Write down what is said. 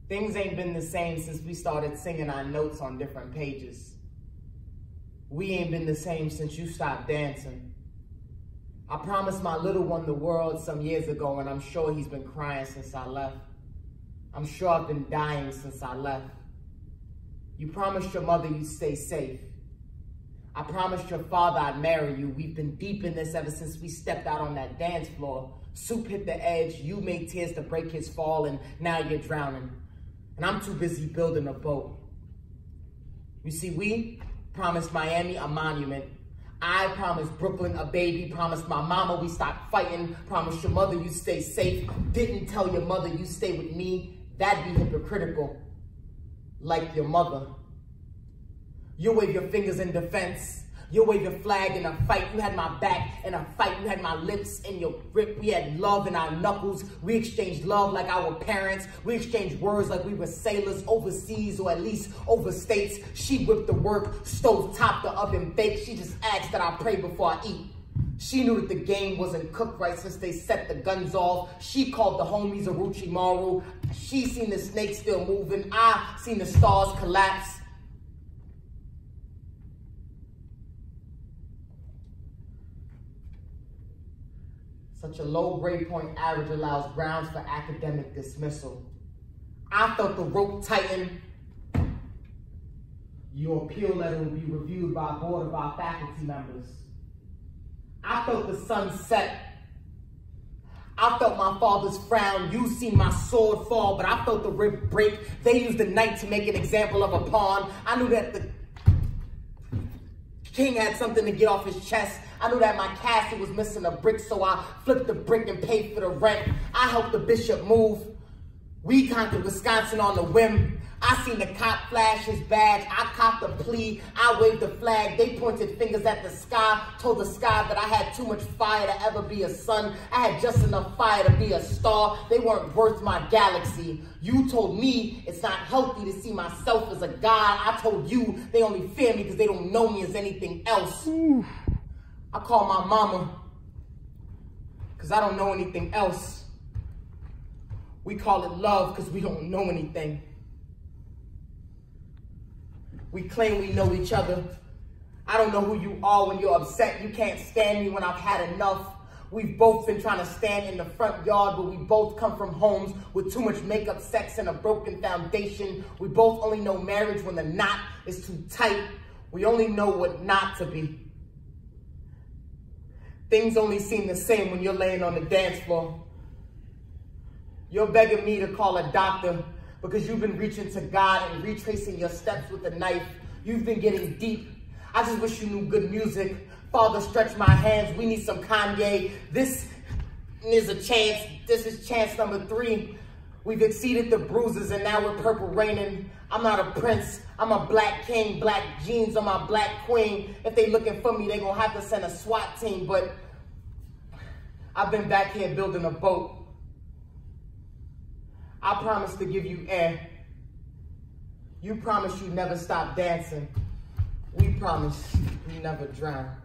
Things ain't been the same since we started singing our notes on different pages. We ain't been the same since you stopped dancing. I promised my little one the world some years ago, and I'm sure he's been crying since I left. I'm sure I've been dying since I left. You promised your mother you'd stay safe. I promised your father I'd marry you. We've been deep in this ever since we stepped out on that dance floor. Soup hit the edge, you made tears to break his fall, and now you're drowning. And I'm too busy building a boat. You see, we promised Miami a monument. I promised Brooklyn a baby, promised my mama we stopped fighting, promised your mother you stay safe, didn't tell your mother you stay with me. That'd be hypocritical, like your mother. You wave your fingers in defense. You wave your flag in a fight. You had my back in a fight. You had my lips in your grip. We had love in our knuckles. We exchanged love like our parents. We exchanged words like we were sailors overseas or at least over states. She whipped the work, stove top the oven baked. She just asked that I pray before I eat. She knew that the game wasn't cooked right since they set the guns off. She called the homies Orochimaru. She seen the snakes still moving. I seen the stars collapse. Such a low grade point average allows grounds for academic dismissal. I felt the rope tighten. Your appeal letter will be reviewed by a board of our faculty members. I felt the sun set. I felt my father's frown. You seen my sword fall, but I felt the rib break. They used the knight to make an example of a pawn. I knew that the king had something to get off his chest. I knew that my castle was missing a brick, so I flipped the brick and paid for the rent. I helped the bishop move. We conquered Wisconsin on the whim. I seen the cop flash his badge. I copped a plea. I waved the flag. They pointed fingers at the sky, told the sky that I had too much fire to ever be a sun. I had just enough fire to be a star. They weren't worth my galaxy. You told me it's not healthy to see myself as a god. I told you they only fear me because they don't know me as anything else. I call my mama because I don't know anything else. We call it love because we don't know anything. We claim we know each other. I don't know who you are when you're upset. You can't stand me when I've had enough. We've both been trying to stand in the front yard, but we both come from homes with too much makeup, sex, and a broken foundation. We both only know marriage when the knot is too tight. We only know what not to be. Things only seem the same when you're laying on the dance floor. You're begging me to call a doctor because you've been reaching to God and retracing your steps with a knife. You've been getting deep. I just wish you knew good music. Father, stretch my hands. We need some Kanye. This is a chance. This is chance number 3. We've exceeded the bruises and now we're purple raining. I'm not a prince. I'm a black king, black jeans on my black queen. If they looking for me, they gonna have to send a SWAT team, but I've been back here building a boat. I promise to give you air. You promise you never stop dancing. We promise you never drown.